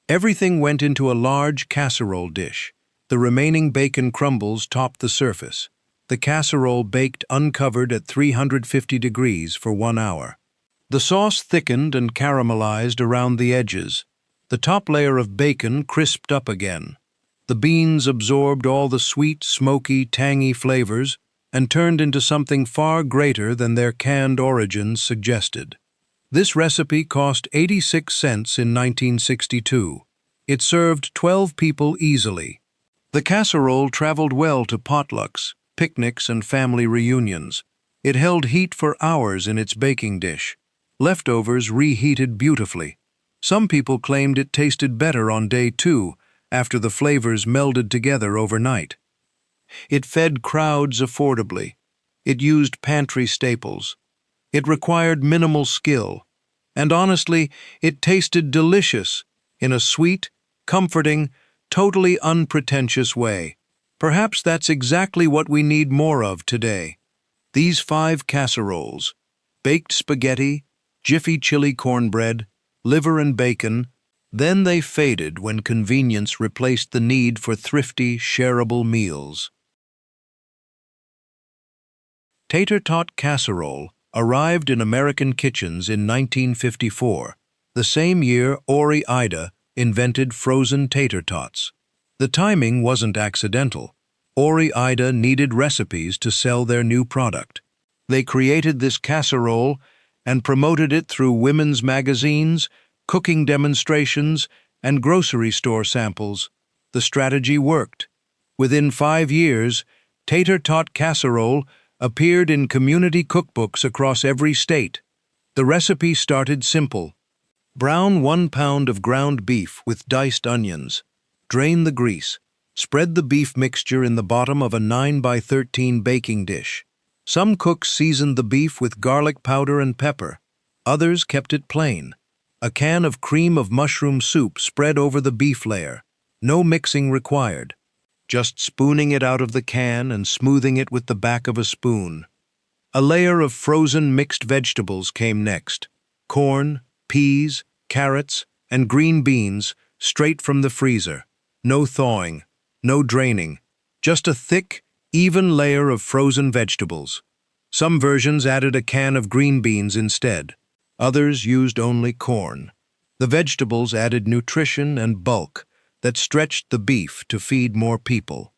Everything went into a large casserole dish. The remaining bacon crumbles topped the surface. The casserole baked uncovered at 350 degrees for 1 hour. The sauce thickened and caramelized around the edges. The top layer of bacon crisped up again. The beans absorbed all the sweet, smoky, tangy flavors and turned into something far greater than their canned origins suggested. This recipe cost 86 cents in 1962. It served 12 people easily. The casserole traveled well to potlucks, picnics, and family reunions. It held heat for hours in its baking dish. Leftovers reheated beautifully. Some people claimed it tasted better on day 2, after the flavors melded together overnight. It fed crowds affordably. It used pantry staples. It required minimal skill. And honestly, it tasted delicious in a sweet, comforting, totally unpretentious way. Perhaps that's exactly what we need more of today. These 5 casseroles: baked spaghetti, jiffy chili cornbread, liver and bacon. Then they faded when convenience replaced the need for thrifty, shareable meals. Tater tot casserole arrived in American kitchens in 1954, the same year Ori Ida invented frozen tater tots. The timing wasn't accidental. Ori Ida needed recipes to sell their new product. They created this casserole and promoted it through women's magazines, cooking demonstrations, and grocery store samples. The strategy worked. Within 5 years, tater tot casserole appeared in community cookbooks across every state. The recipe started simple. Brown 1 pound of ground beef with diced onions. Drain the grease. Spread the beef mixture in the bottom of a 9 by 13 baking dish. Some cooks seasoned the beef with garlic powder and pepper. Others kept it plain. A can of cream of mushroom soup spread over the beef layer. No mixing required. Just spooning it out of the can and smoothing it with the back of a spoon. A layer of frozen mixed vegetables came next. Corn, peas, carrots, and green beans straight from the freezer. No thawing, no draining. Just a thick, even layer of frozen vegetables. Some versions added a can of green beans instead. Others used only corn. The vegetables added nutrition and bulk that stretched the beef to feed more people.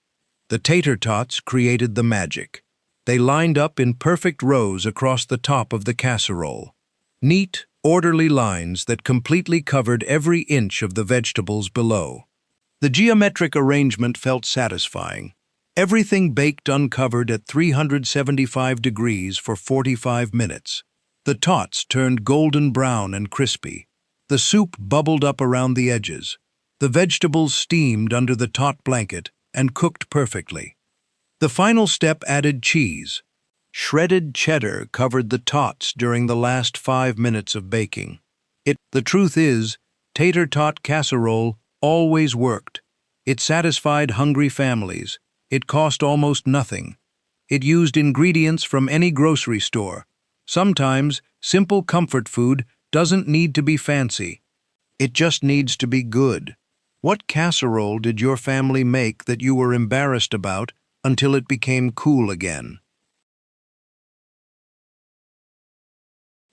The tater tots created the magic. They lined up in perfect rows across the top of the casserole. Neat, orderly lines that completely covered every inch of the vegetables below. The geometric arrangement felt satisfying. Everything baked uncovered at 375 degrees for 45 minutes. The tots turned golden brown and crispy. The soup bubbled up around the edges. The vegetables steamed under the tot blanket and cooked perfectly. The final step added cheese. Shredded cheddar covered the tots during the last 5 minutes of baking. The truth is, tater tot casserole always worked. It satisfied hungry families. It cost almost nothing. It used ingredients from any grocery store. Sometimes, simple comfort food doesn't need to be fancy. It just needs to be good. What casserole did your family make that you were embarrassed about until it became cool again?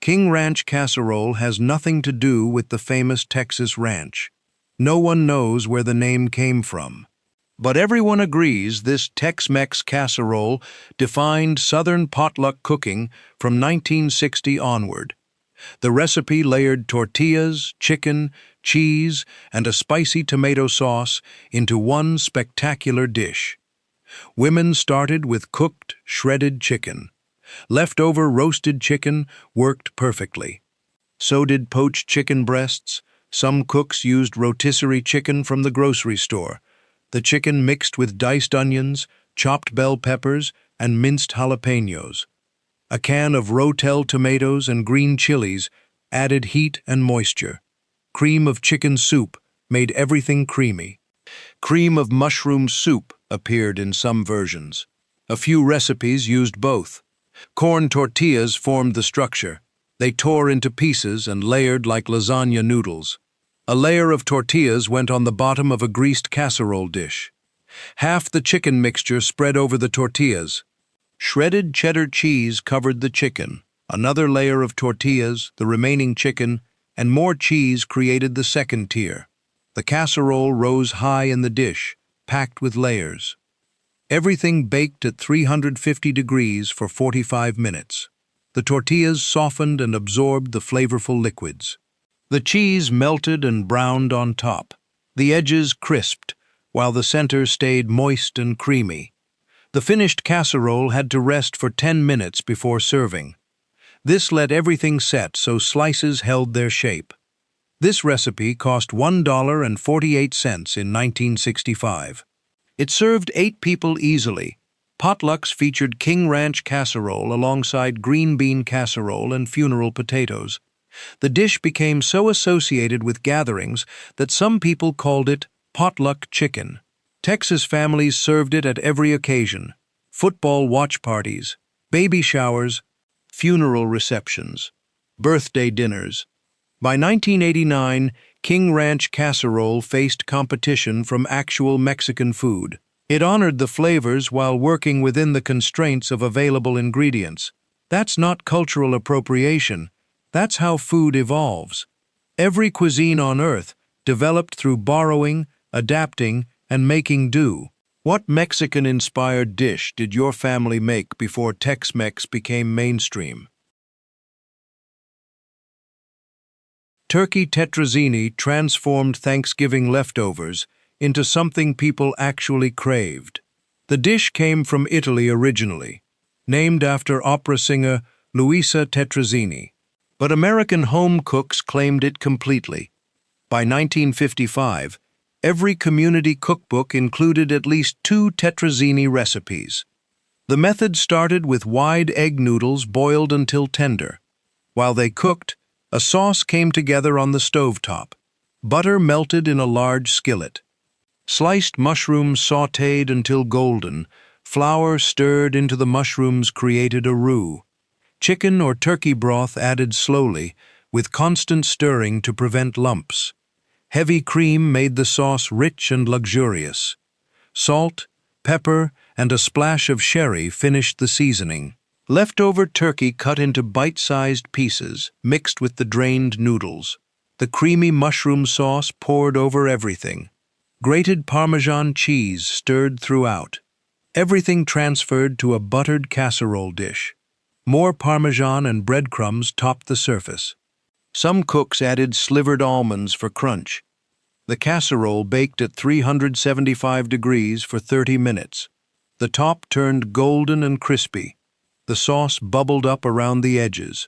King Ranch casserole has nothing to do with the famous Texas ranch. No one knows where the name came from. But everyone agrees this Tex-Mex casserole defined Southern potluck cooking from 1960 onward. The recipe layered tortillas, chicken, cheese, and a spicy tomato sauce into one spectacular dish. Women started with cooked, shredded chicken. Leftover roasted chicken worked perfectly. So did poached chicken breasts. Some cooks used rotisserie chicken from the grocery store. The chicken mixed with diced onions, chopped bell peppers, and minced jalapenos. A can of Rotel tomatoes and green chilies added heat and moisture. Cream of chicken soup made everything creamy. Cream of mushroom soup appeared in some versions. A few recipes used both. Corn tortillas formed the structure. They tore into pieces and layered like lasagna noodles. A layer of tortillas went on the bottom of a greased casserole dish. Half the chicken mixture spread over the tortillas. Shredded cheddar cheese covered the chicken. Another layer of tortillas, the remaining chicken, and more cheese created the second tier. The casserole rose high in the dish, packed with layers. Everything baked at 350 degrees for 45 minutes. The tortillas softened and absorbed the flavorful liquids. The cheese melted and browned on top. The edges crisped, while the center stayed moist and creamy. The finished casserole had to rest for 10 minutes before serving. This let everything set so slices held their shape. This recipe cost $1.48 in 1965. It served 8 people easily. Potlucks featured King Ranch casserole alongside green bean casserole and funeral potatoes. The dish became so associated with gatherings that some people called it potluck chicken. Texas families served it at every occasion: football watch parties, baby showers, funeral receptions, birthday dinners. By 1989, King Ranch casserole faced competition from actual Mexican food. It honored the flavors while working within the constraints of available ingredients. That's not cultural appropriation. That's how food evolves. Every cuisine on Earth developed through borrowing, adapting, and making do. What Mexican-inspired dish did your family make before Tex-Mex became mainstream? Turkey tetrazzini transformed Thanksgiving leftovers into something people actually craved. The dish came from Italy originally, named after opera singer Luisa Tetrazzini. But American home cooks claimed it completely. By 1955, every community cookbook included at least 2 tetrazzini recipes. The method started with wide egg noodles boiled until tender. While they cooked, a sauce came together on the stovetop. Butter melted in a large skillet. Sliced mushrooms sautéed until golden. Flour stirred into the mushrooms created a roux. Chicken or turkey broth added slowly, with constant stirring to prevent lumps. Heavy cream made the sauce rich and luxurious. Salt, pepper, and a splash of sherry finished the seasoning. Leftover turkey cut into bite-sized pieces, mixed with the drained noodles. The creamy mushroom sauce poured over everything. Grated Parmesan cheese stirred throughout. Everything transferred to a buttered casserole dish. More Parmesan and breadcrumbs topped the surface. Some cooks added slivered almonds for crunch. The casserole baked at 375 degrees for 30 minutes. The top turned golden and crispy. The sauce bubbled up around the edges.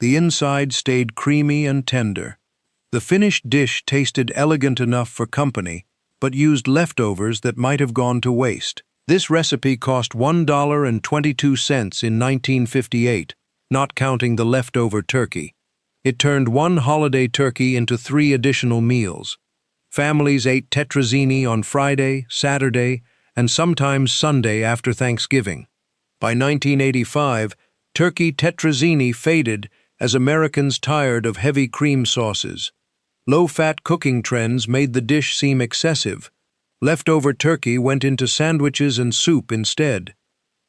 The inside stayed creamy and tender. The finished dish tasted elegant enough for company, but used leftovers that might have gone to waste. This recipe cost $1.22 in 1958, not counting the leftover turkey. It turned one holiday turkey into 3 additional meals. Families ate tetrazzini on Friday, Saturday, and sometimes Sunday after Thanksgiving. By 1985, turkey tetrazzini faded as Americans tired of heavy cream sauces. Low-fat cooking trends made the dish seem excessive. Leftover turkey went into sandwiches and soup instead.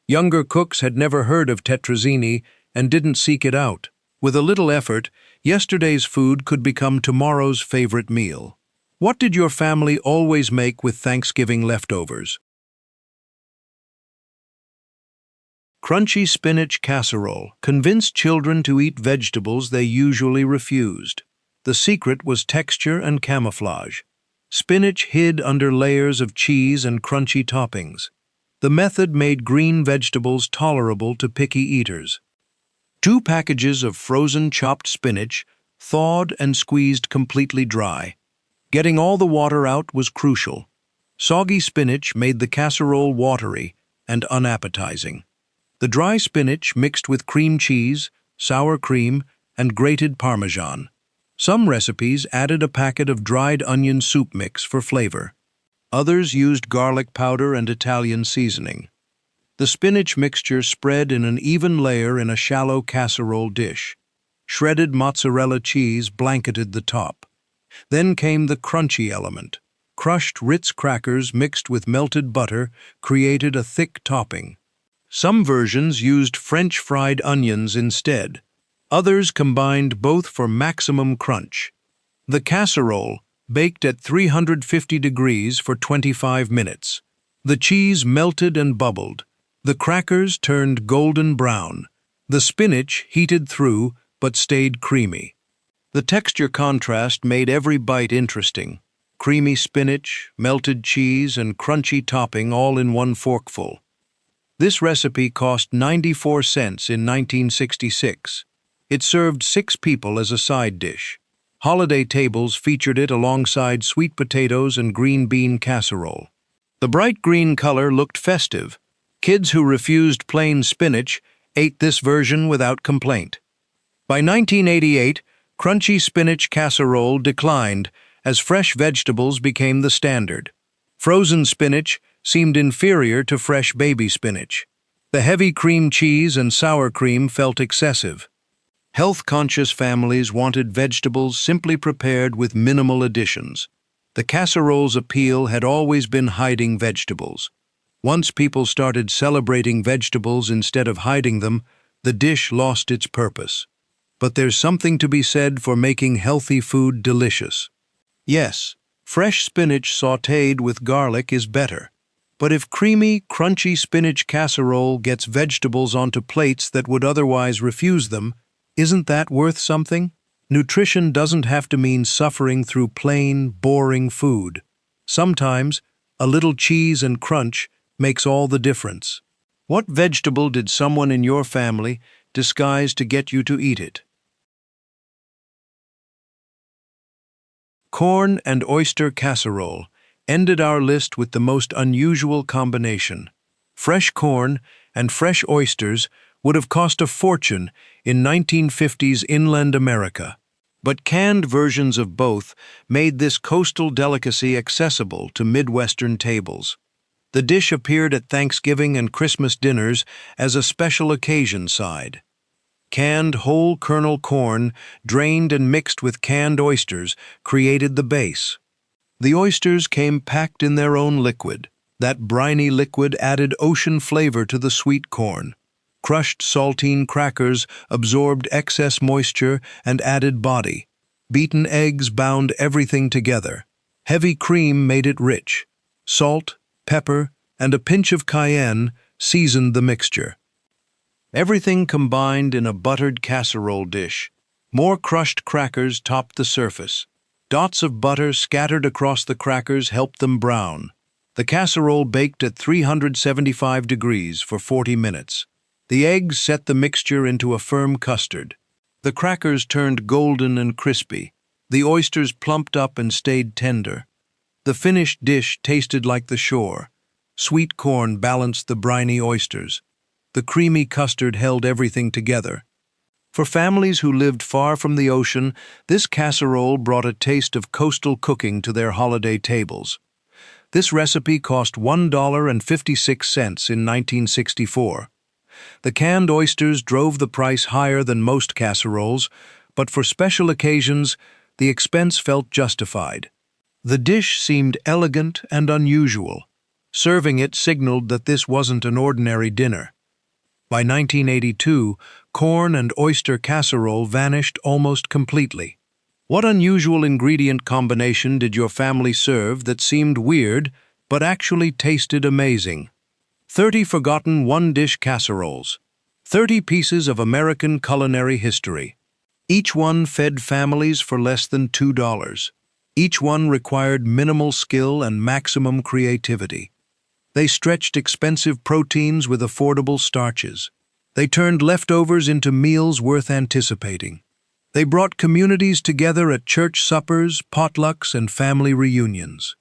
Younger cooks had never heard of tetrazzini and didn't seek it out. With a little effort, yesterday's food could become tomorrow's favorite meal. What did your family always make with Thanksgiving leftovers? Crunchy spinach casserole convinced children to eat vegetables they usually refused. The secret was texture and camouflage. Spinach hid under layers of cheese and crunchy toppings. The method made green vegetables tolerable to picky eaters. 2 packages of frozen chopped spinach, thawed and squeezed completely dry. Getting all the water out was crucial. Soggy spinach made the casserole watery and unappetizing. The dry spinach mixed with cream cheese, sour cream, and grated Parmesan. Some recipes added a packet of dried onion soup mix for flavor. Others used garlic powder and Italian seasoning. The spinach mixture spread in an even layer in a shallow casserole dish. Shredded mozzarella cheese blanketed the top. Then came the crunchy element. Crushed Ritz crackers mixed with melted butter created a thick topping. Some versions used French fried onions instead. Others combined both for maximum crunch. The casserole, baked at 350 degrees for 25 minutes. The cheese melted and bubbled. The crackers turned golden brown. The spinach heated through but stayed creamy. The texture contrast made every bite interesting. Creamy spinach, melted cheese, and crunchy topping all in one forkful. This recipe cost 94 cents in 1966. It served 6 people as a side dish. Holiday tables featured it alongside sweet potatoes and green bean casserole. The bright green color looked festive. Kids who refused plain spinach ate this version without complaint. By 1988, crunchy spinach casserole declined as fresh vegetables became the standard. Frozen spinach seemed inferior to fresh baby spinach. The heavy cream cheese and sour cream felt excessive. Health-conscious families wanted vegetables simply prepared with minimal additions. The casserole's appeal had always been hiding vegetables. Once people started celebrating vegetables instead of hiding them, the dish lost its purpose. But there's something to be said for making healthy food delicious. Yes, fresh spinach sautéed with garlic is better. But if creamy, crunchy spinach casserole gets vegetables onto plates that would otherwise refuse them, isn't that worth something? Nutrition doesn't have to mean suffering through plain, boring food. Sometimes, a little cheese and crunch makes all the difference. What vegetable did someone in your family disguise to get you to eat it? Corn and oyster casserole ended our list with the most unusual combination. Fresh corn and fresh oysters would have cost a fortune in 1950s inland America. But canned versions of both made this coastal delicacy accessible to Midwestern tables. The dish appeared at Thanksgiving and Christmas dinners as a special occasion side. Canned whole kernel corn, drained and mixed with canned oysters, created the base. The oysters came packed in their own liquid. That briny liquid added ocean flavor to the sweet corn. Crushed saltine crackers absorbed excess moisture and added body. Beaten eggs bound everything together. Heavy cream made it rich. Salt, pepper, and a pinch of cayenne seasoned the mixture. Everything combined in a buttered casserole dish. More crushed crackers topped the surface. Dots of butter scattered across the crackers helped them brown. The casserole baked at 375 degrees for 40 minutes. The eggs set the mixture into a firm custard. The crackers turned golden and crispy. The oysters plumped up and stayed tender. The finished dish tasted like the shore. Sweet corn balanced the briny oysters. The creamy custard held everything together. For families who lived far from the ocean, this casserole brought a taste of coastal cooking to their holiday tables. This recipe cost $1.56 in 1964. The canned oysters drove the price higher than most casseroles, but for special occasions, the expense felt justified. The dish seemed elegant and unusual. Serving it signaled that this wasn't an ordinary dinner. By 1982, corn and oyster casserole vanished almost completely. What unusual ingredient combination did your family serve that seemed weird but actually tasted amazing? 30 forgotten one-dish casseroles. 30 pieces of American culinary history. Each one fed families for less than $2. Each one required minimal skill and maximum creativity. They stretched expensive proteins with affordable starches. They turned leftovers into meals worth anticipating. They brought communities together at church suppers, potlucks, and family reunions.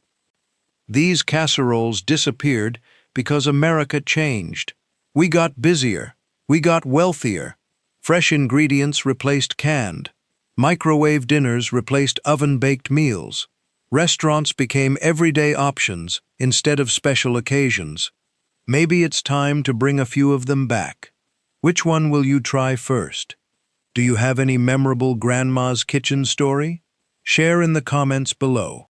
These casseroles disappeared because America changed. We got busier. We got wealthier. Fresh ingredients replaced canned. Microwave dinners replaced oven-baked meals. Restaurants became everyday options instead of special occasions. Maybe it's time to bring a few of them back. Which one will you try first? Do you have any memorable grandma's kitchen story? Share in the comments below.